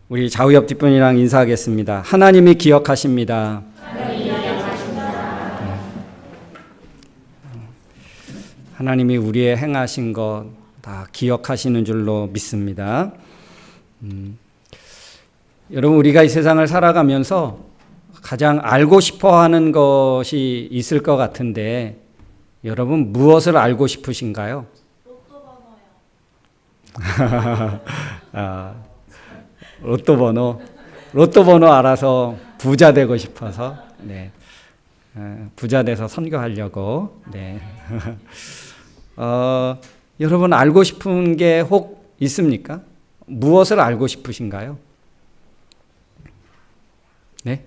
우리 좌우 옆 뒷분이랑 인사하겠습니다. 하나님이 기억하십니다. 하나님이 우리의 행하신 것 다 기억하시는 줄로 믿습니다. 여러분, 우리가 이 세상을 살아가면서 가장 알고 싶어 하는 것이 있을 것 같은데, 여러분 무엇을 알고 싶으신가요? 로또 번호 알아서 부자 되고 싶어서, 네. 부자 돼서 선교하려고, 네. 여러분 알고 싶은 게 혹 있습니까? 무엇을 알고 싶으신가요? 네?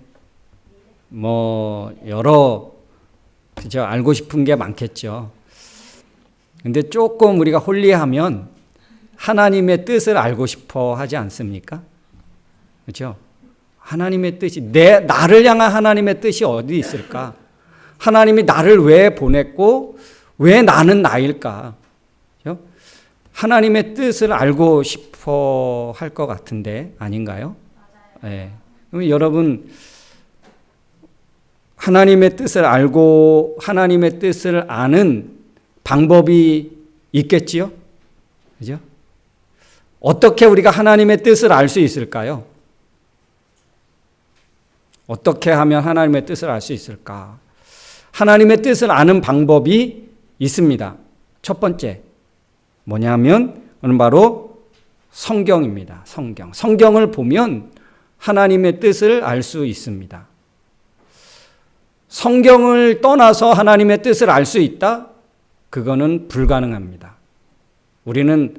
그죠? 알고 싶은 게 많겠죠. 근데 조금 우리가 홀리하면 하나님의 뜻을 알고 싶어 하지 않습니까? 그렇죠? 하나님의 뜻이, 나를 향한 하나님의 뜻이 어디 있을까? 하나님이 나를 왜 보냈고 왜 나는 나일까? 그렇죠? 하나님의 뜻을 알고 싶어 할 것 같은데 아닌가요? 네. 그럼 여러분, 하나님의 뜻을 알고 하나님의 뜻을 아는 방법이 있겠지요? 그죠? 어떻게 우리가 하나님의 뜻을 알 수 있을까요? 어떻게 하면 하나님의 뜻을 알 수 있을까? 하나님의 뜻을 아는 방법이 있습니다. 첫 번째, 뭐냐면, 그건 바로 성경입니다. 성경을 보면 하나님의 뜻을 알 수 있습니다. 성경을 떠나서 하나님의 뜻을 알 수 있다? 그거는 불가능합니다. 우리는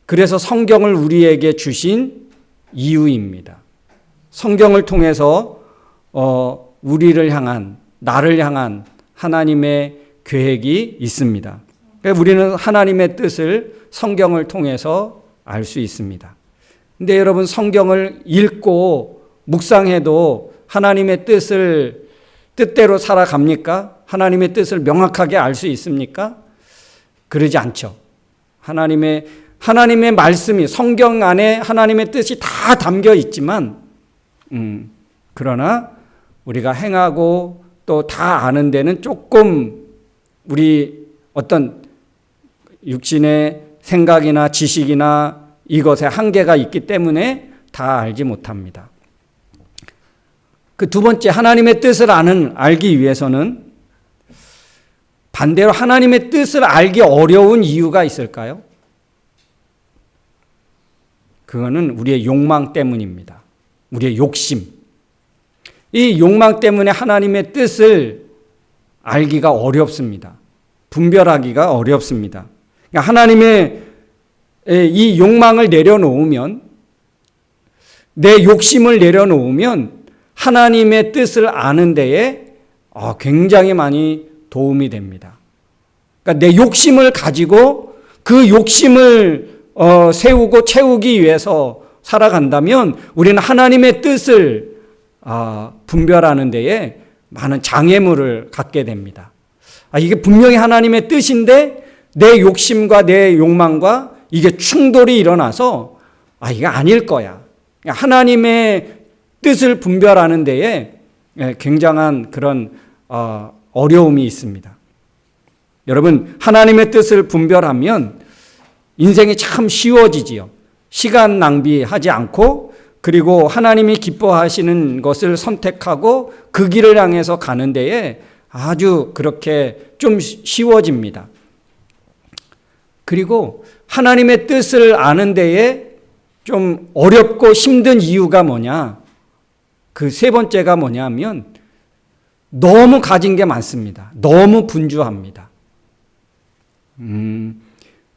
그래서 성경을 우리에게 주신 이유입니다. 성경을 통해서 우리를 향한, 나를 향한 하나님의 계획이 있습니다. 그러니까 우리는 하나님의 뜻을 성경을 통해서 알 수 있습니다. 근데 여러분, 성경을 읽고 묵상해도 하나님의 뜻대로 살아갑니까? 하나님의 뜻을 명확하게 알 수 있습니까? 그러지 않죠. 하나님의 말씀이, 성경 안에 하나님의 뜻이 다 담겨 있지만, 그러나 우리가 행하고 또 다 아는 데는 조금 우리 어떤 육신의 생각이나 지식이나 이것에 한계가 있기 때문에 다 알지 못합니다. 그 두 번째, 하나님의 뜻을 알기 위해서는 반대로 하나님의 뜻을 알기 어려운 이유가 있을까요? 그거는 우리의 욕망 때문입니다. 우리의 욕심. 이 욕망 때문에 하나님의 뜻을 알기가 어렵습니다. 분별하기가 어렵습니다. 그러니까 하나님의 이 욕망을 내려놓으면, 내 욕심을 내려놓으면 하나님의 뜻을 아는 데에 굉장히 많이 도움이 됩니다. 그러니까 내 욕심을 가지고 그 욕심을 세우고 채우기 위해서 살아간다면 우리는 하나님의 뜻을 분별하는 데에 많은 장애물을 갖게 됩니다. 이게 분명히 하나님의 뜻인데 내 욕심과 내 욕망과 이게 충돌이 일어나서 이게 아닐 거야. 하나님의 뜻을 분별하는 데에 굉장한 그런 어려움이 있습니다. 여러분, 하나님의 뜻을 분별하면 인생이 참 쉬워지지요. 시간 낭비하지 않고, 그리고 하나님이 기뻐하시는 것을 선택하고 그 길을 향해서 가는 데에 아주 그렇게 좀 쉬워집니다. 그리고 하나님의 뜻을 아는 데에 좀 어렵고 힘든 이유가 뭐냐? 그 세 번째가 뭐냐면 너무 가진 게 많습니다. 너무 분주합니다.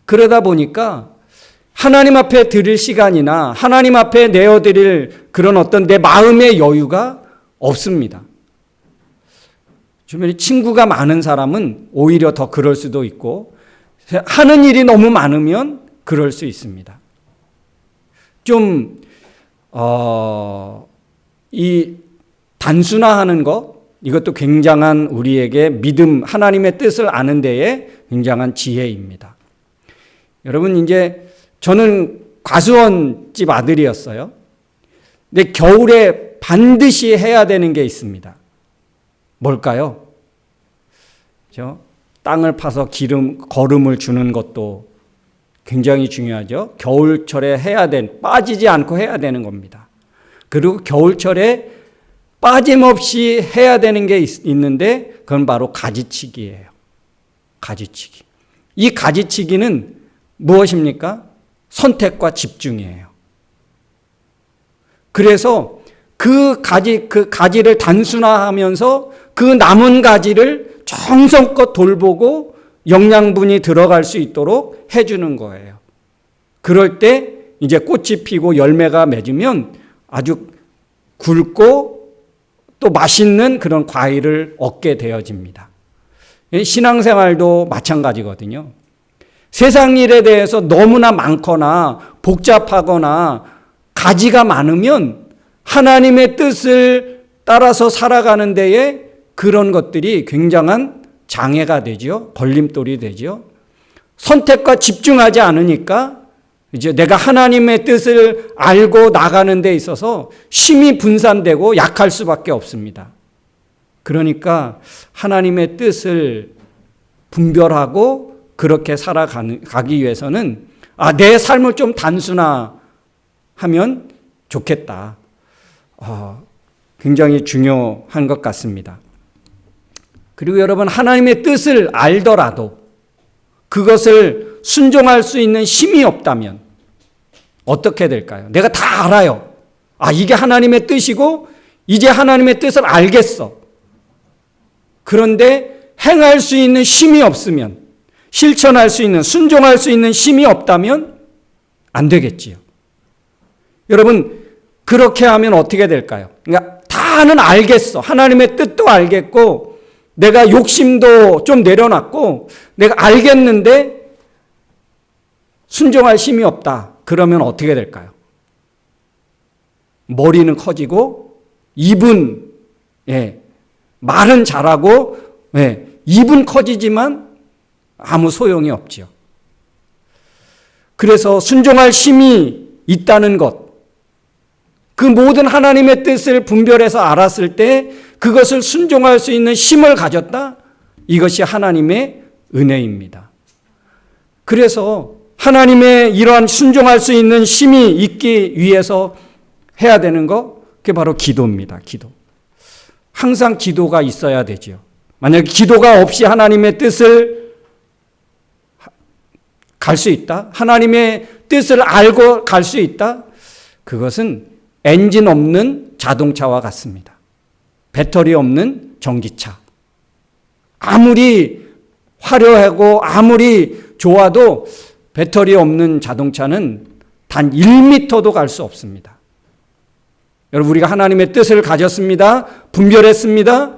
그러다 보니까 하나님 앞에 드릴 시간이나 하나님 앞에 내어드릴 그런 어떤 내 마음의 여유가 없습니다. 주변에 친구가 많은 사람은 오히려 더 그럴 수도 있고, 하는 일이 너무 많으면 그럴 수 있습니다. 좀 이 단순화하는 것, 이것도 굉장한 우리에게 믿음, 하나님의 뜻을 아는 데에 굉장한 지혜입니다. 여러분, 이제 저는 과수원 집 아들이었어요. 근데 겨울에 반드시 해야 되는 게 있습니다. 뭘까요? 그렇죠? 땅을 파서 거름을 주는 것도 굉장히 중요하죠. 겨울철에 빠지지 않고 해야 되는 겁니다. 그리고 겨울철에 빠짐없이 해야 되는 게 있는데 그건 바로 가지치기예요. 가지치기. 이 가지치기는 무엇입니까? 선택과 집중이에요. 그래서 그 가지를 단순화하면서 그 남은 가지를 정성껏 돌보고 영양분이 들어갈 수 있도록 해주는 거예요. 그럴 때 이제 꽃이 피고 열매가 맺으면 아주 굵고 또 맛있는 그런 과일을 얻게 되어집니다. 신앙생활도 마찬가지거든요. 세상 일에 대해서 너무나 많거나 복잡하거나 가지가 많으면 하나님의 뜻을 따라서 살아가는 데에 그런 것들이 굉장한 장애가 되죠. 걸림돌이 되죠. 선택과 집중하지 않으니까 이제 내가 하나님의 뜻을 알고 나가는 데 있어서 힘이 분산되고 약할 수밖에 없습니다. 그러니까 하나님의 뜻을 분별하고 그렇게 살아가기 위해서는 내 삶을 좀 단순화하면 좋겠다. 굉장히 중요한 것 같습니다. 그리고 여러분, 하나님의 뜻을 알더라도 그것을 순종할 수 있는 힘이 없다면 어떻게 될까요? 내가 다 알아요. 이게 하나님의 뜻이고 이제 하나님의 뜻을 알겠어. 그런데 행할 수 있는 힘이 없으면, 실천할 수 있는, 순종할 수 있는 힘이 없다면 안 되겠지요. 여러분, 그렇게 하면 어떻게 될까요? 그러니까 다는 알겠어. 하나님의 뜻도 알겠고 내가 욕심도 좀 내려놨고 내가 알겠는데 순종할 힘이 없다. 그러면 어떻게 될까요? 머리는 커지고 입은 말은 잘하고 입은 커지지만 아무 소용이 없지요. 그래서 순종할 힘이 있다는 것, 그 모든 하나님의 뜻을 분별해서 알았을 때 그것을 순종할 수 있는 힘을 가졌다? 이것이 하나님의 은혜입니다. 그래서 하나님의 이러한 순종할 수 있는 힘이 있기 위해서 해야 되는 거, 그게 바로 기도입니다. 기도. 항상 기도가 있어야 되죠. 만약에 기도가 없이 하나님의 뜻을 갈 수 있다? 하나님의 뜻을 알고 갈 수 있다? 그것은 엔진 없는 자동차와 같습니다. 배터리 없는 전기차. 아무리 화려하고 아무리 좋아도 배터리 없는 자동차는 단 1m도 갈 수 없습니다. 여러분, 우리가 하나님의 뜻을 가졌습니다. 분별했습니다.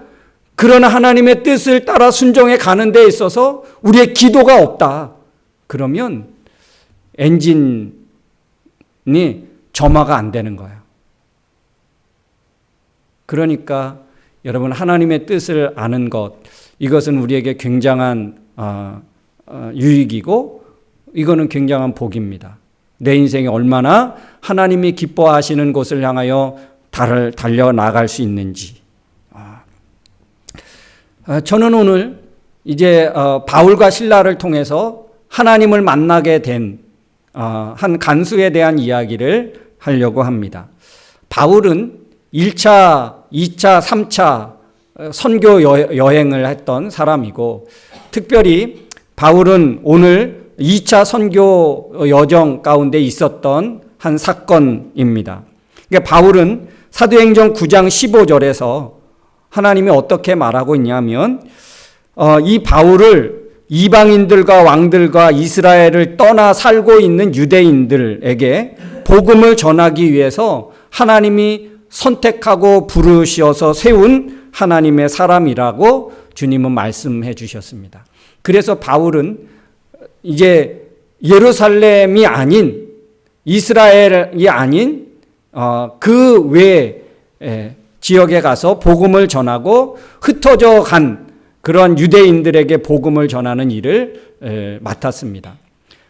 그러나 하나님의 뜻을 따라 순종해 가는 데 있어서 우리의 기도가 없다. 그러면 엔진이 점화가 안 되는 거예요. 그러니까 여러분, 하나님의 뜻을 아는 것, 이것은 우리에게 굉장한 유익이고 이거는 굉장한 복입니다. 내 인생이 얼마나 하나님이 기뻐하시는 곳을 향하여 달려나갈 수 있는지. 저는 오늘 이제 바울과 실라를 통해서 하나님을 만나게 된 한 간수에 대한 이야기를 하려고 합니다. 바울은 1차, 2차, 3차 선교 여행을 했던 사람이고, 특별히 바울은 오늘 2차 선교 여정 가운데 있었던 한 사건입니다. 그러니까 바울은 사도행전 9장 15절에서 하나님이 어떻게 말하고 있냐면, 이 바울을 이방인들과 왕들과 이스라엘을 떠나 살고 있는 유대인들에게 복음을 전하기 위해서 하나님이 선택하고 부르셔서 세운 하나님의 사람이라고 주님은 말씀해 주셨습니다. 그래서 바울은 이제 예루살렘이 아닌, 이스라엘이 아닌 그 외 지역에 가서 복음을 전하고 흩어져 간 그런 유대인들에게 복음을 전하는 일을 맡았습니다.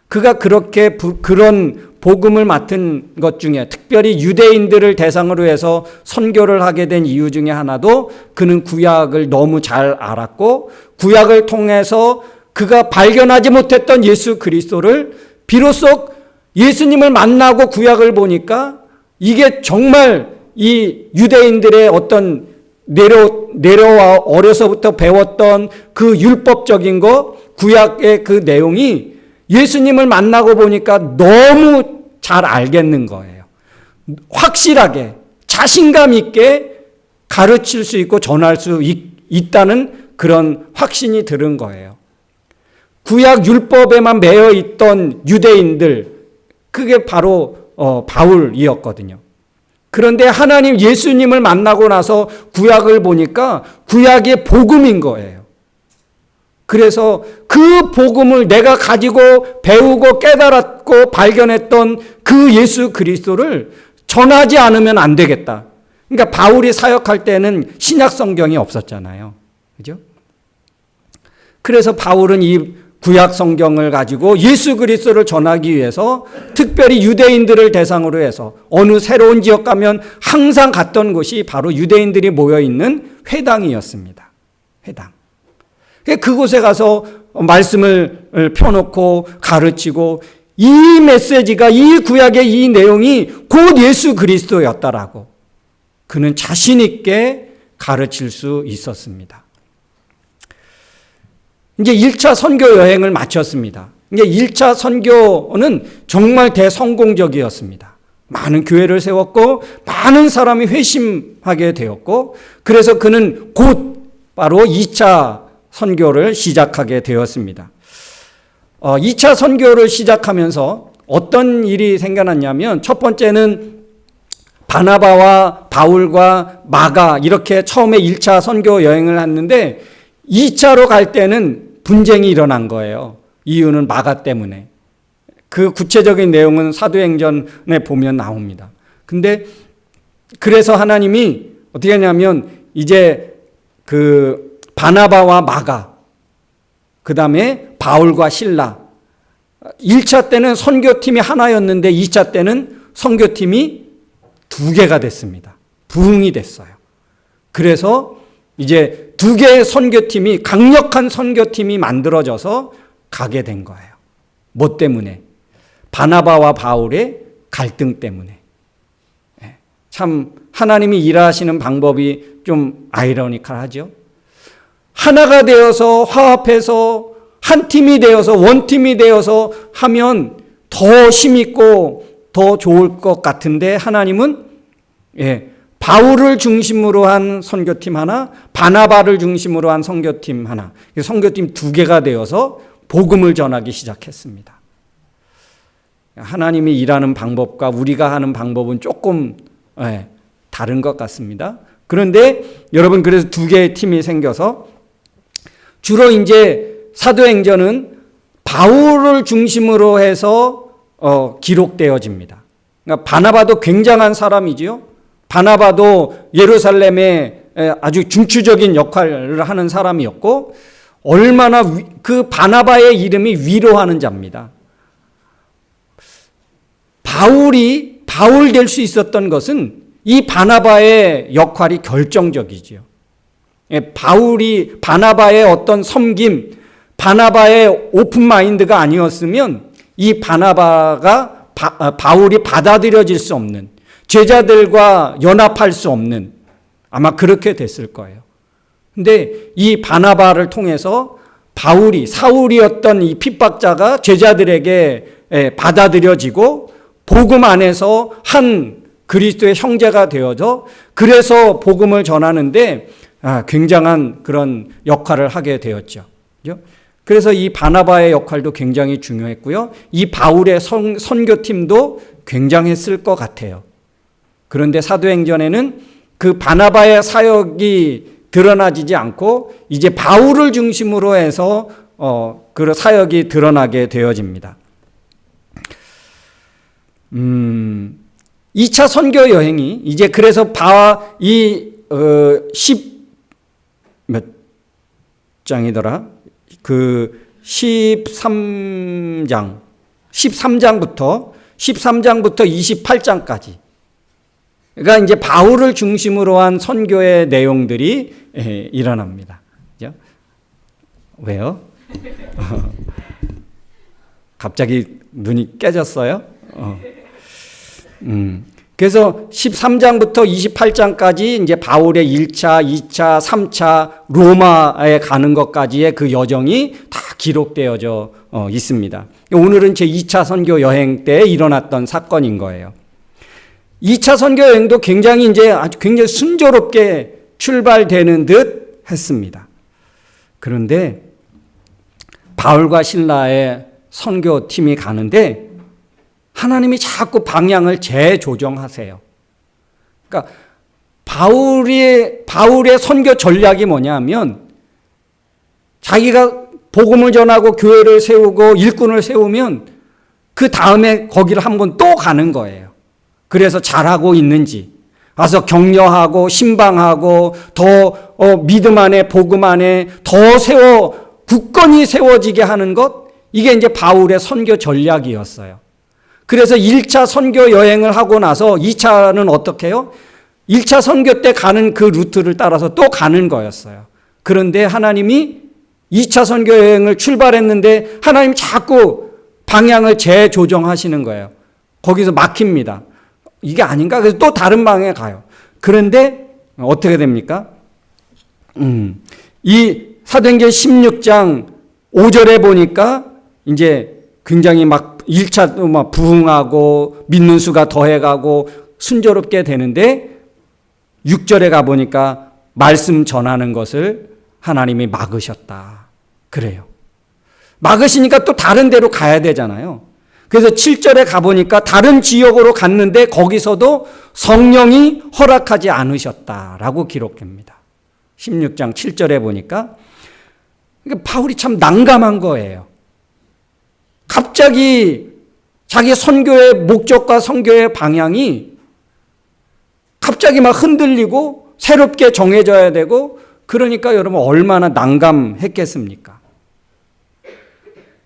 그가 그렇게 그런 복음을 맡은 것 중에 특별히 유대인들을 대상으로 해서 선교를 하게 된 이유 중에 하나도 그는 구약을 너무 잘 알았고 구약을 통해서 그가 발견하지 못했던 예수 그리스도를 비로소 예수님을 만나고 구약을 보니까 이게 정말 이 유대인들의 어떤 내려와 어려서부터 배웠던 그 율법적인 거, 구약의 그 내용이 예수님을 만나고 보니까 너무 잘 알겠는 거예요. 확실하게 자신감 있게 가르칠 수 있고 전할 수 있다는 그런 확신이 들은 거예요. 구약 율법에만 매여 있던 유대인들, 그게 바로 바울이었거든요. 그런데 하나님 예수님을 만나고 나서 구약을 보니까 구약의 복음인 거예요. 그래서 그 복음을 내가 가지고 배우고 깨달았고 발견했던 그 예수 그리스도를 전하지 않으면 안 되겠다. 그러니까 바울이 사역할 때는 신약 성경이 없었잖아요. 그죠? 그래서 바울은 이 구약 성경을 가지고 예수 그리스도를 전하기 위해서 특별히 유대인들을 대상으로 해서 어느 새로운 지역 가면 항상 갔던 곳이 바로 유대인들이 모여 있는 회당이었습니다. 회당. 그곳에 가서 말씀을 펴놓고 가르치고 이 메시지가 이 구약의 이 내용이 곧 예수 그리스도였다라고 그는 자신 있게 가르칠 수 있었습니다. 이제 1차 선교 여행을 마쳤습니다. 이제 1차 선교는 정말 대성공적이었습니다. 많은 교회를 세웠고 많은 사람이 회심하게 되었고 그래서 그는 곧 바로 2차 선교를 시작하게 되었습니다. 2차 선교를 시작하면서 어떤 일이 생겨났냐면 첫 번째는 바나바와 바울과 마가 이렇게 처음에 1차 선교 여행을 했는데 2차로 갈 때는 분쟁이 일어난 거예요. 이유는 마가 때문에. 그 구체적인 내용은 사도행전에 보면 나옵니다. 근데 그래서 하나님이 어떻게 하냐면 이제 그 바나바와 마가 그 다음에 바울과 실라 1차 때는 선교팀이 하나였는데 2차 때는 선교팀이 2개가 됐습니다. 부흥이 됐어요. 그래서 이제 2개의 선교팀이 강력한 선교팀이 만들어져서 가게 된 거예요. 뭐 때문에? 바나바와 바울의 갈등 때문에. 참 하나님이 일하시는 방법이 좀 아이러니컬하죠. 하나가 되어서 화합해서 한 팀이 되어서 원팀이 되어서 하면 더 힘있고 더 좋을 것 같은데 하나님은 바울을 중심으로 한 선교팀 하나, 바나바를 중심으로 한 선교팀 하나, 선교팀 2개가 되어서 복음을 전하기 시작했습니다. 하나님이 일하는 방법과 우리가 하는 방법은 조금 다른 것 같습니다. 그런데 여러분 그래서 2개의 팀이 생겨서 주로 이제 사도행전은 바울을 중심으로 해서 기록되어집니다. 그러니까 바나바도 굉장한 사람이지요. 바나바도 예루살렘에 아주 중추적인 역할을 하는 사람이었고 얼마나 그 바나바의 이름이 위로하는 자입니다. 바울이 바울 될 수 있었던 것은 이 바나바의 역할이 결정적이지요. 바나바의 어떤 섬김, 바나바의 오픈 마인드가 아니었으면 이 바울이 받아들여질 수 없는, 제자들과 연합할 수 없는 아마 그렇게 됐을 거예요. 근데 이 바나바를 통해서 사울이었던 이 핍박자가 제자들에게 받아들여지고 복음 안에서 한 그리스도의 형제가 되어서 그래서 복음을 전하는데 굉장한 그런 역할을 하게 되었죠. 그래서 이 바나바의 역할도 굉장히 중요했고요. 이 바울의 선교팀도 굉장했을 것 같아요. 그런데 사도행전에는 그 바나바의 사역이 드러나지지 않고 이제 바울을 중심으로 해서 그 사역이 드러나게 되어집니다. 2차 선교 여행이 이제 그래서 몇 장이더라? 그 13장부터 13장부터 28장까지. 그러니까 이제 바울을 중심으로 한 선교의 내용들이 일어납니다. 그죠? 왜요? 갑자기 눈이 깨졌어요? 그래서 13장부터 28장까지 이제 바울의 1차, 2차, 3차 로마에 가는 것까지의 그 여정이 다 기록되어져 있습니다. 오늘은 제 2차 선교 여행 때 일어났던 사건인 거예요. 2차 선교 여행도 굉장히 이제 아주 굉장히 순조롭게 출발되는 듯 했습니다. 그런데 바울과 신라의 선교팀이 가는데 하나님이 자꾸 방향을 재조정하세요. 그러니까 바울의 선교 전략이 뭐냐면 자기가 복음을 전하고 교회를 세우고 일꾼을 세우면 그 다음에 거기를 한번 또 가는 거예요. 그래서 잘하고 있는지 가서 격려하고 신방하고 더 믿음 안에 복음 안에 더 굳건히 세워지게 하는 것, 이게 이제 바울의 선교 전략이었어요. 그래서 1차 선교 여행을 하고 나서 2차는 어떻게 해요? 1차 선교 때 가는 그 루트를 따라서 또 가는 거였어요. 그런데 하나님이 2차 선교 여행을 출발했는데 하나님 자꾸 방향을 재조정하시는 거예요. 거기서 막힙니다. 이게 아닌가? 그래서 또 다른 방향에 가요. 그런데 어떻게 됩니까? 이 사도행전 16장 5절에 보니까 이제 굉장히 막 1차 막 부흥하고 믿는 수가 더해가고 순조롭게 되는데 6절에 가보니까 말씀 전하는 것을 하나님이 막으셨다. 그래요. 막으시니까 또 다른 데로 가야 되잖아요. 그래서 7절에 가보니까 다른 지역으로 갔는데 거기서도 성령이 허락하지 않으셨다라고 기록됩니다. 16장 7절에 보니까 바울이 참 난감한 거예요. 갑자기 자기 선교의 목적과 선교의 방향이 갑자기 막 흔들리고 새롭게 정해져야 되고, 그러니까 여러분 얼마나 난감했겠습니까?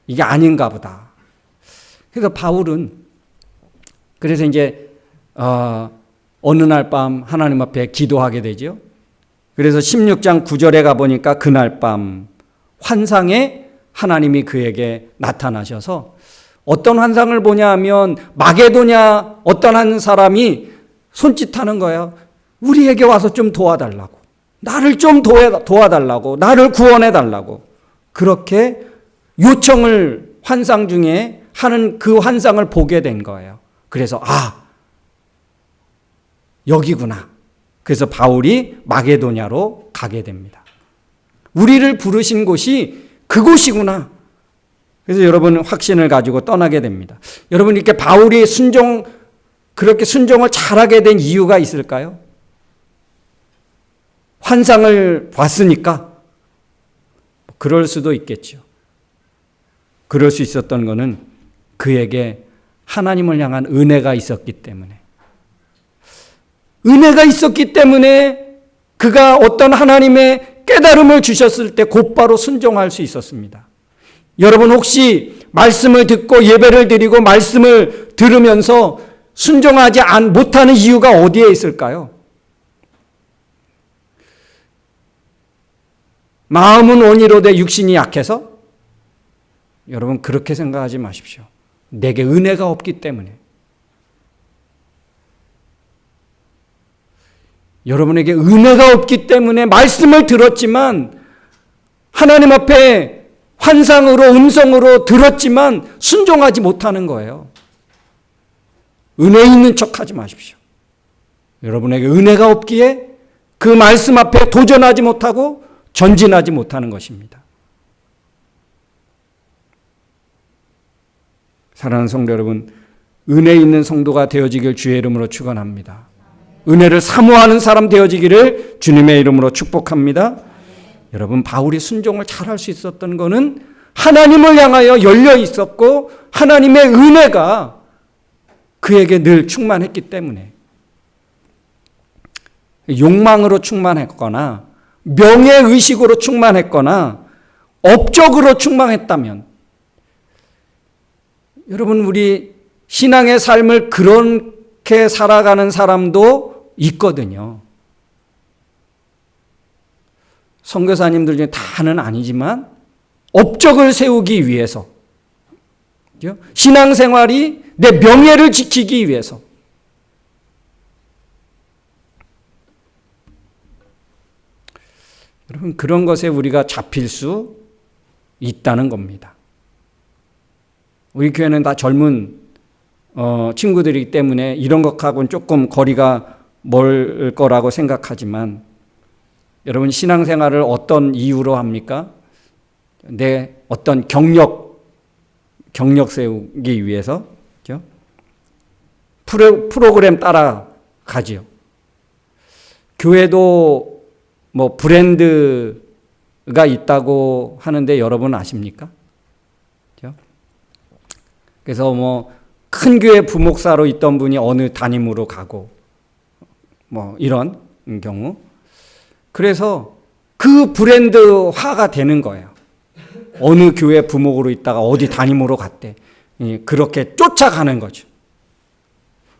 이게 아닌가 보다. 그래서 바울은 그래서 이제 어느 날 밤 하나님 앞에 기도하게 되죠. 그래서 16장 9절에 가보니까 그날 밤 환상에 하나님이 그에게 나타나셔서 어떤 환상을 보냐 하면 마게도냐 어떤 한 사람이 손짓하는 거예요. 우리에게 와서 좀 도와달라고. 나를 좀 도와달라고. 나를 구원해달라고. 그렇게 요청을 환상 중에 하는 그 환상을 보게 된 거예요. 그래서 여기구나. 그래서 바울이 마게도냐로 가게 됩니다. 우리를 부르신 곳이 그곳이구나. 그래서 여러분 확신을 가지고 떠나게 됩니다. 여러분 이렇게 바울이 그렇게 순종을 잘하게 된 이유가 있을까요? 환상을 봤으니까? 그럴 수도 있겠죠. 그럴 수 있었던 것은 그에게 하나님을 향한 은혜가 있었기 때문에. 은혜가 있었기 때문에 그가 어떤 하나님의 깨달음을 주셨을 때 곧바로 순종할 수 있었습니다. 여러분 혹시 말씀을 듣고 예배를 드리고 말씀을 들으면서 순종하지 못하는 이유가 어디에 있을까요? 마음은 원이로되 육신이 약해서? 여러분 그렇게 생각하지 마십시오. 내게 은혜가 없기 때문에. 여러분에게 은혜가 없기 때문에 말씀을 들었지만 하나님 앞에 환상으로 음성으로 들었지만 순종하지 못하는 거예요. 은혜 있는 척하지 마십시오. 여러분에게 은혜가 없기에 그 말씀 앞에 도전하지 못하고 전진하지 못하는 것입니다. 사랑하는 성도 여러분, 은혜 있는 성도가 되어지길 주의 이름으로 축원합니다. 은혜를 사모하는 사람 되어지기를 주님의 이름으로 축복합니다. 여러분 바울이 순종을 잘할 수 있었던 것은 하나님을 향하여 열려 있었고 하나님의 은혜가 그에게 늘 충만했기 때문에. 욕망으로 충만했거나 명예의식으로 충만했거나 업적으로 충만했다면, 여러분 우리 신앙의 삶을 그렇게 살아가는 사람도 있거든요. 선교사님들 중에 다는 아니지만 업적을 세우기 위해서, 신앙생활이 내 명예를 지키기 위해서, 여러분 그런 것에 우리가 잡힐 수 있다는 겁니다. 우리 교회는 다 젊은 친구들이기 때문에 이런 것하고는 조금 거리가 멀 거라고 생각하지만, 여러분 신앙생활을 어떤 이유로 합니까? 내 어떤 경력 세우기 위해서, 그렇죠? 프로그램 따라가지요. 교회도 뭐 브랜드가 있다고 하는데 여러분 아십니까? 그렇죠? 그래서 뭐 큰 교회 부목사로 있던 분이 어느 담임으로 가고 뭐 이런 경우, 그래서 그 브랜드화가 되는 거예요. 어느 교회 부목으로 있다가 어디 담임으로 갔대. 그렇게 쫓아가는 거죠.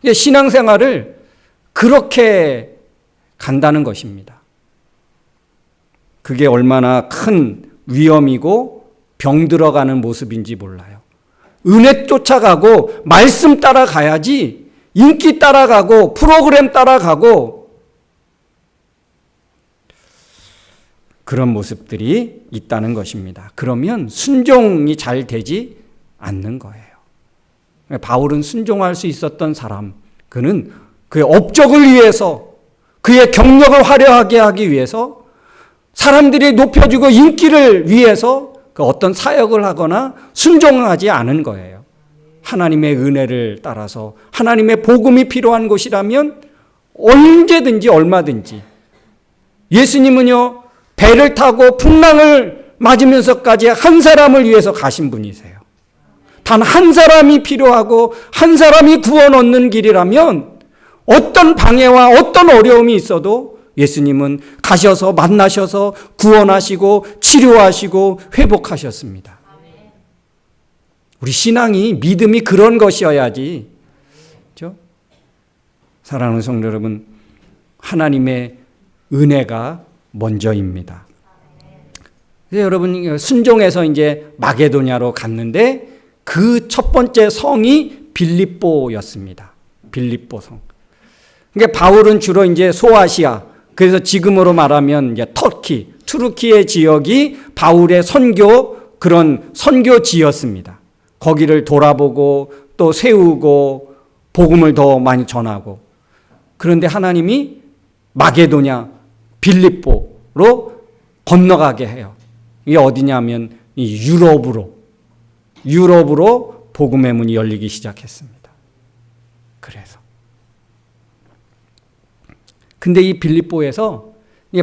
신앙생활을 그렇게 간다는 것입니다. 그게 얼마나 큰 위험이고 병들어가는 모습인지 몰라요. 은혜 쫓아가고 말씀 따라가야지 인기 따라가고 프로그램 따라가고 그런 모습들이 있다는 것입니다. 그러면 순종이 잘 되지 않는 거예요. 바울은 순종할 수 있었던 사람, 그는 그의 업적을 위해서, 그의 경력을 화려하게 하기 위해서, 사람들이 높여주고 인기를 위해서 그 어떤 사역을 하거나 순종하지 않은 거예요. 하나님의 은혜를 따라서 하나님의 복음이 필요한 곳이라면 언제든지 얼마든지. 예수님은요, 배를 타고 풍랑을 맞으면서까지 한 사람을 위해서 가신 분이세요. 단 한 사람이 필요하고 한 사람이 구원 얻는 길이라면 어떤 방해와 어떤 어려움이 있어도 예수님은 가셔서 만나셔서 구원하시고 치료하시고 회복하셨습니다. 우리 신앙이, 믿음이 그런 것이어야지. 그렇죠? 사랑하는 성도 여러분, 하나님의 은혜가 먼저입니다. 그래서 여러분 순종해서 이제 마게도냐로 갔는데 그 첫 번째 성이 빌립보였습니다. 빌립보성. 그러니까 바울은 주로 이제 소아시아, 그래서 지금으로 말하면 이제 터키, 투르키의 지역이 바울의 그런 선교지였습니다. 거기를 돌아보고 또 세우고 복음을 더 많이 전하고. 그런데 하나님이 마게도냐, 빌립보로 건너가게 해요. 이게 어디냐면 이 유럽으로 복음의 문이 열리기 시작했습니다. 그래서. 근데 이 빌립보에서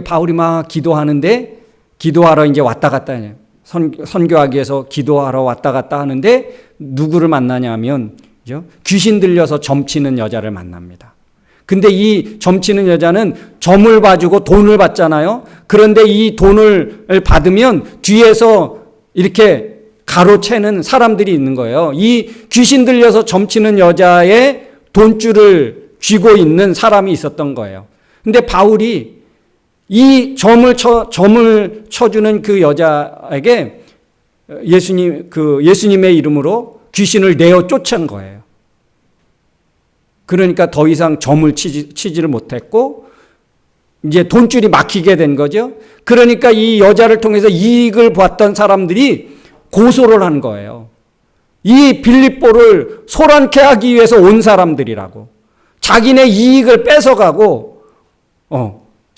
바울이 막 기도하는데, 기도하러 이제 왔다 갔다 해요. 선교하기 위해서 기도하러 왔다 갔다 하는데 누구를 만나냐면 귀신 들려서 점치는 여자를 만납니다. 근데 이 점치는 여자는 점을 봐주고 돈을 받잖아요. 그런데 이 돈을 받으면 뒤에서 이렇게 가로채는 사람들이 있는 거예요. 이 귀신 들려서 점치는 여자의 돈줄을 쥐고 있는 사람이 있었던 거예요. 근데 바울이 이 점을 쳐주는 그 여자에게 예수님의 이름으로 귀신을 내어 쫓은 거예요. 그러니까 더 이상 점을 치지를 못했고 이제 돈줄이 막히게 된 거죠. 그러니까 이 여자를 통해서 이익을 봤던 사람들이 고소를 한 거예요. 이 빌립보를 소란케 하기 위해서 온 사람들이라고. 자기네 이익을 뺏어가고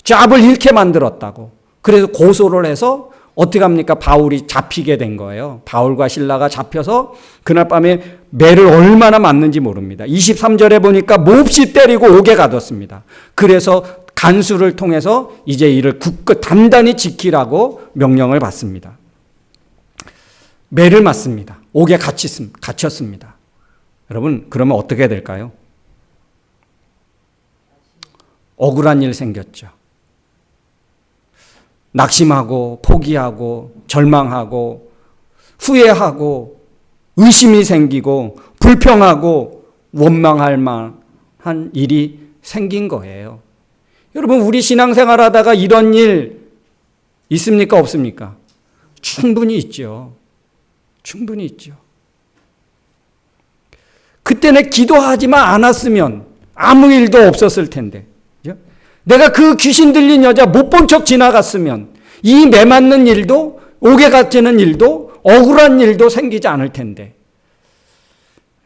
잡을 잃게 만들었다고. 그래서 고소를 해서 어떻게 합니까? 바울이 잡히게 된 거예요. 바울과 실라가 잡혀서 그날 밤에 매를 얼마나 맞는지 모릅니다. 23절에 보니까 몹시 때리고 옥에 가뒀습니다. 그래서 간수를 통해서 이제 이를 굳고 단단히 지키라고 명령을 받습니다. 매를 맞습니다. 옥에 갇혔습니다. 여러분, 그러면 어떻게 될까요? 억울한 일 생겼죠. 낙심하고 포기하고 절망하고 후회하고 의심이 생기고 불평하고 원망할 만한 일이 생긴 거예요. 여러분, 우리 신앙생활 하다가 이런 일 있습니까? 없습니까? 충분히 있죠. 충분히 있죠. 그때는 기도하지만 않았으면 아무 일도 없었을 텐데, 그죠? 내가 그 귀신 들린 여자 못 본 척 지나갔으면 이 매 맞는 일도, 옥에 갇히는 일도, 억울한 일도 생기지 않을 텐데,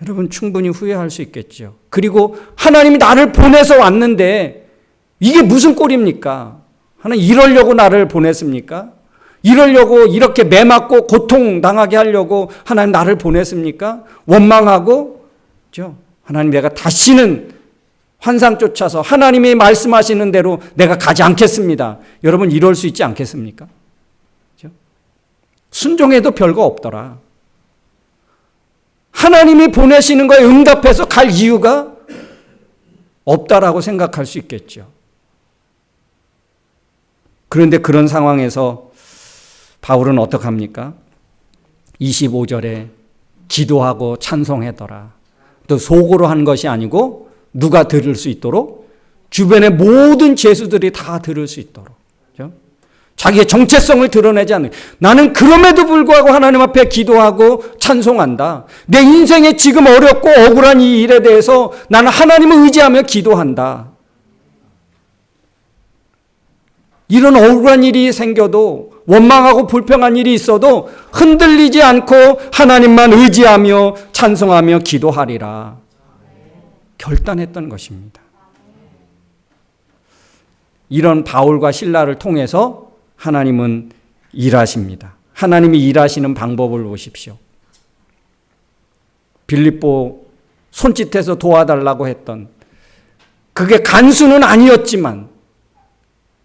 여러분 충분히 후회할 수 있겠죠. 그리고 하나님이 나를 보내서 왔는데 이게 무슨 꼴입니까? 하나님 이러려고 나를 보냈습니까? 이러려고 이렇게 매 맞고 고통당하게 하려고 하나님 나를 보냈습니까? 원망하고, 그렇죠? 하나님, 내가 다시는 환상 쫓아서 하나님이 말씀하시는 대로 내가 가지 않겠습니다. 여러분 이럴 수 있지 않겠습니까? 그렇죠? 순종해도 별거 없더라. 하나님이 보내시는 거에 응답해서 갈 이유가 없다라고 생각할 수 있겠죠. 그런데 그런 상황에서 바울은 어떻게 합니까? 25절에 기도하고 찬송하더라. 또 속으로 한 것이 아니고 누가 들을 수 있도록, 주변의 모든 죄수들이 다 들을 수 있도록, 그렇죠? 자기의 정체성을 드러내지 않는, 나는 그럼에도 불구하고 하나님 앞에 기도하고 찬송한다. 내 인생에 지금 어렵고 억울한 이 일에 대해서 나는 하나님을 의지하며 기도한다. 이런 억울한 일이 생겨도, 원망하고 불평한 일이 있어도 흔들리지 않고 하나님만 의지하며 찬송하며 기도하리라 결단했던 것입니다. 이런 바울과 실라를 통해서 하나님은 일하십니다. 하나님이 일하시는 방법을 보십시오. 빌립보 손짓해서 도와달라고 했던, 그게 간수는 아니었지만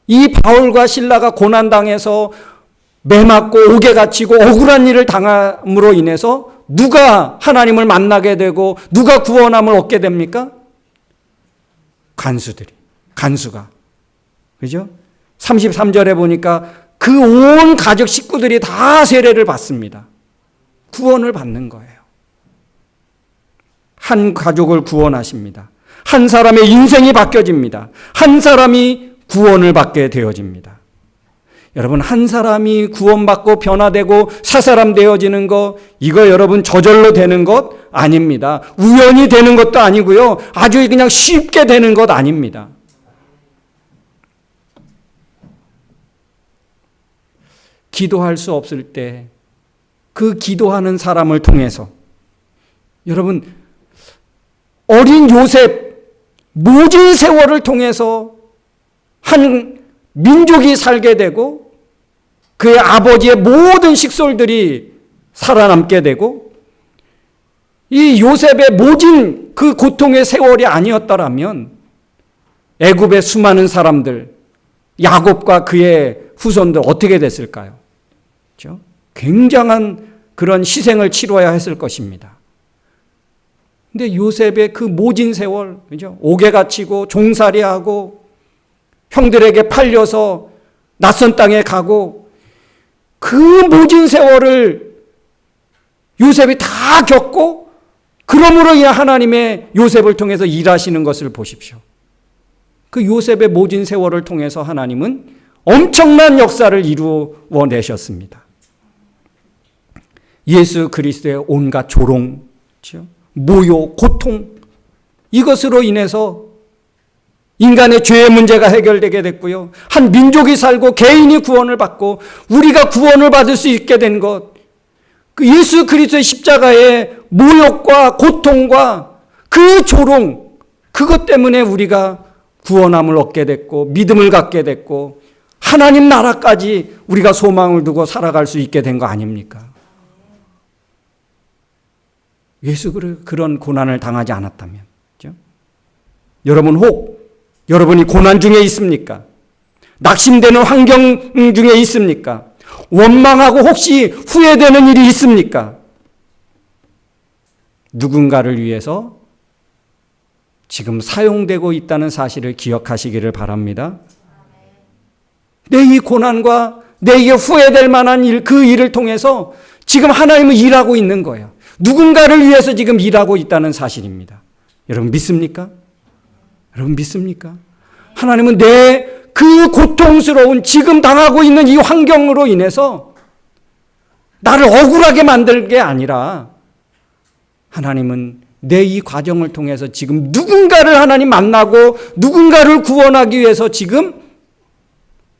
이 바울과 실라가 고난당해서 매맞고 옥에 갇히고 억울한 일을 당함으로 인해서 누가 하나님을 만나게 되고 누가 구원함을 얻게 됩니까? 간수가. 그죠? 33절에 보니까 그 온 가족 식구들이 다 세례를 받습니다. 구원을 받는 거예요. 한 가족을 구원하십니다. 한 사람의 인생이 바뀌어집니다. 한 사람이 구원을 받게 되어집니다. 여러분, 한 사람이 구원받고 변화되고 새 사람 되어지는 것, 이거 여러분 저절로 되는 것 아닙니다. 우연히 되는 것도 아니고요. 아주 그냥 쉽게 되는 것 아닙니다. 기도할 수 없을 때 그 기도하는 사람을 통해서, 여러분, 어린 요셉 모진 세월을 통해서 한 민족이 살게 되고 그의 아버지의 모든 식솔들이 살아남게 되고, 이 요셉의 모진 그 고통의 세월이 아니었더라면 애굽의 수많은 사람들, 야곱과 그의 후손들 어떻게 됐을까요? 그렇죠? 굉장한 그런 희생을 치러야 했을 것입니다. 근데 요셉의 그 모진 세월, 그죠? 옥에 갇히고 종살이하고 형들에게 팔려서 낯선 땅에 가고, 그 모진 세월을 요셉이 다 겪고, 그러므로 이 하나님의 요셉을 통해서 일하시는 것을 보십시오. 그 요셉의 모진 세월을 통해서 하나님은 엄청난 역사를 이루어 내셨습니다. 예수 그리스도의 온갖 조롱, 모욕, 고통, 이것으로 인해서 인간의 죄의 문제가 해결되게 됐고요. 한 민족이 살고 개인이 구원을 받고 우리가 구원을 받을 수 있게 된 것, 그 예수 그리스도의 십자가의 모욕과 고통과 그 조롱, 그것 때문에 우리가 구원함을 얻게 됐고 믿음을 갖게 됐고 하나님 나라까지 우리가 소망을 두고 살아갈 수 있게 된 거 아닙니까? 예수 그런 고난을 당하지 않았다면, 그렇죠? 여러분, 혹 여러분이 고난 중에 있습니까? 낙심되는 환경 중에 있습니까? 원망하고 혹시 후회되는 일이 있습니까? 누군가를 위해서 지금 사용되고 있다는 사실을 기억하시기를 바랍니다. 내 이 고난과 내게 후회될 만한 일, 그 일을 통해서 지금 하나님은 일하고 있는 거예요. 누군가를 위해서 지금 일하고 있다는 사실입니다. 여러분 믿습니까? 여러분 믿습니까? 하나님은 내 그 고통스러운 지금 당하고 있는 이 환경으로 인해서 나를 억울하게 만들 게 아니라 하나님은 내 이 과정을 통해서 지금 누군가를 하나님 만나고 누군가를 구원하기 위해서 지금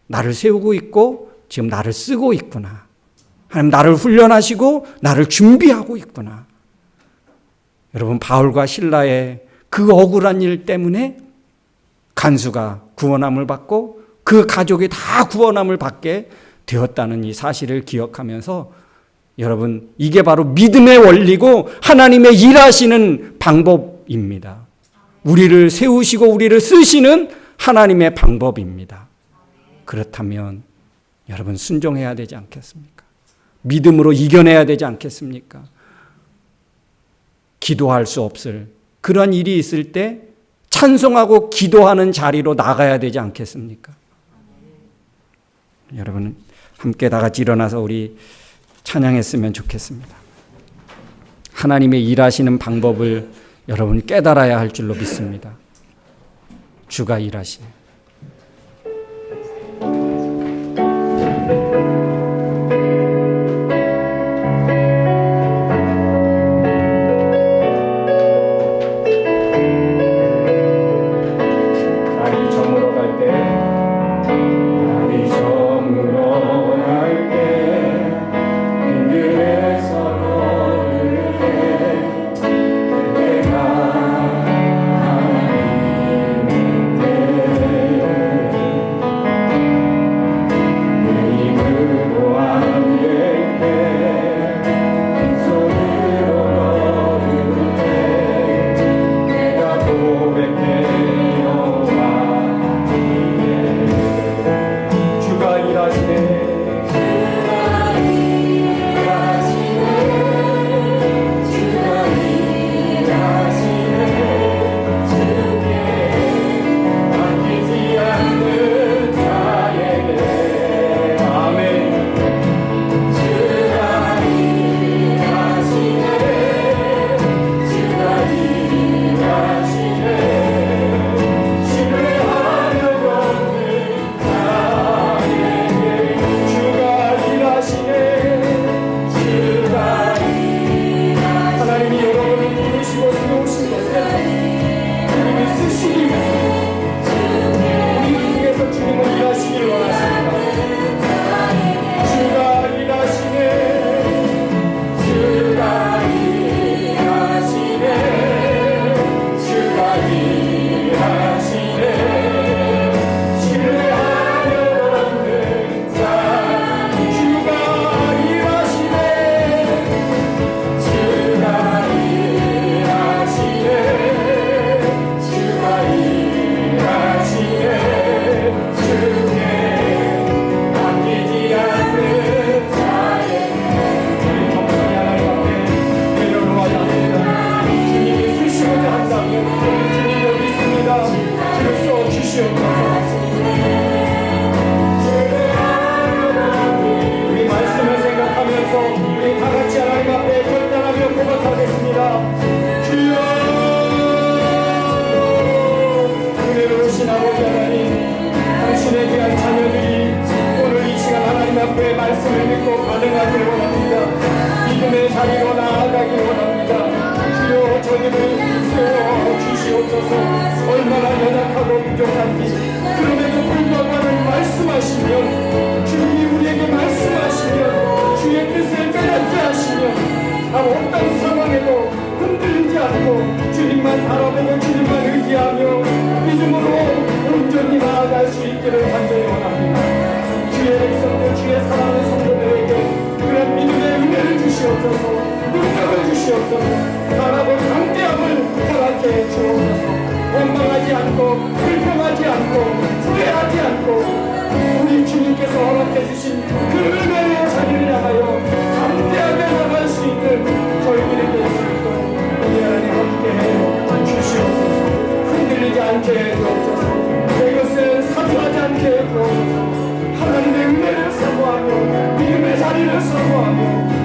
나를 세우고 있고 지금 나를 쓰고 있구나. 하나님 나를 훈련하시고 나를 준비하고 있구나. 여러분 바울과 실라의 그 억울한 일 때문에 간수가 구원함을 받고 그 가족이 다 구원함을 받게 되었다는 이 사실을 기억하면서 여러분 이게 바로 믿음의 원리고 하나님의 일하시는 방법입니다. 우리를 세우시고 우리를 쓰시는 하나님의 방법입니다. 그렇다면 여러분 순종해야 되지 않겠습니까? 믿음으로 이겨내야 되지 않겠습니까? 기도할 수 없을 그런 일이 있을 때 찬송하고 기도하는 자리로 나가야 되지 않겠습니까? 여러분 함께 다 같이 일어나서 우리 찬양했으면 좋겠습니다. 하나님의 일하시는 방법을 여러분 깨달아야 할 줄로 믿습니다. 주가 일하시네.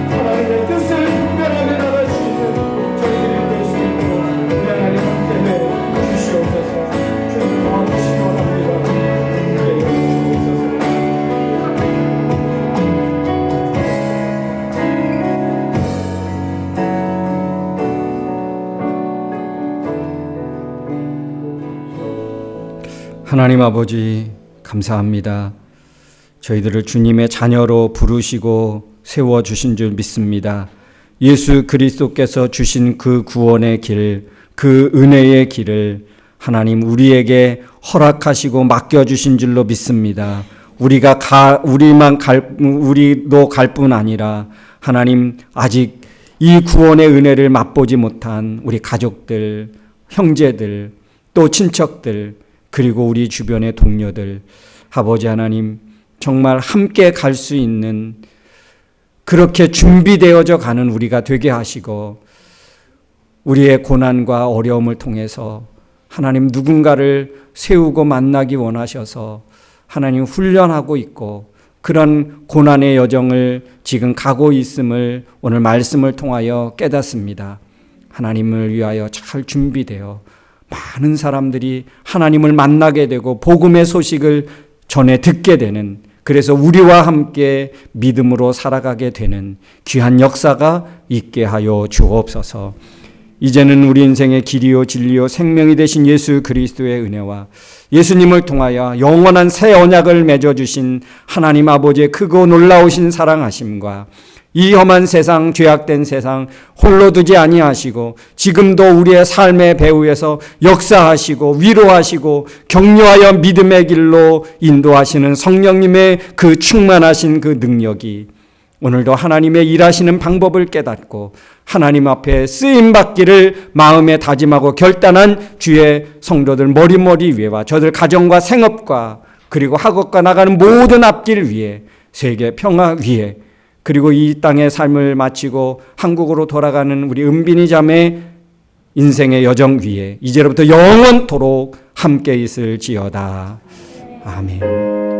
하나님의 뜻을 분별하며 나갈 수 있는 저희들이 될 수 있도록 우리 하나님 함께 하나님 아버지 감사합니다. 저희들을 주님의 자녀로 부르시고 세워주신 줄 믿습니다. 예수 그리스도께서 주신 그 구원의 길, 그 은혜의 길을 하나님 우리에게 허락하시고 맡겨주신 줄로 믿습니다. 우리도 갈 뿐 아니라 하나님 아직 이 구원의 은혜를 맛보지 못한 우리 가족들, 형제들, 또 친척들, 그리고 우리 주변의 동료들, 아버지 하나님 정말 함께 갈 수 있는 그렇게 준비되어져 가는 우리가 되게 하시고 우리의 고난과 어려움을 통해서 하나님 누군가를 세우고 만나기 원하셔서 하나님 훈련하고 있고 그런 고난의 여정을 지금 가고 있음을 오늘 말씀을 통하여 깨닫습니다. 하나님을 위하여 잘 준비되어 많은 사람들이 하나님을 만나게 되고 복음의 소식을 전해 듣게 되는, 그래서 우리와 함께 믿음으로 살아가게 되는 귀한 역사가 있게 하여 주옵소서. 이제는 우리 인생의 길이요 진리요 생명이 되신 예수 그리스도의 은혜와 예수님을 통하여 영원한 새 언약을 맺어주신 하나님 아버지의 크고 놀라우신 사랑하심과 이 험한 세상, 죄악된 세상 홀로 두지 아니하시고 지금도 우리의 삶의 배후에서 역사하시고 위로하시고 격려하여 믿음의 길로 인도하시는 성령님의 그 충만하신 그 능력이 오늘도 하나님의 일하시는 방법을 깨닫고 하나님 앞에 쓰임받기를 마음에 다짐하고 결단한 주의 성도들 머리머리 위에와 저들 가정과 생업과 그리고 학업과 나가는 모든 앞길 위에 세계 평화 위에 그리고 이 땅의 삶을 마치고 한국으로 돌아가는 우리 은빈이 자매 인생의 여정 위에 이제로부터 영원토록 함께 있을지어다. 아멘.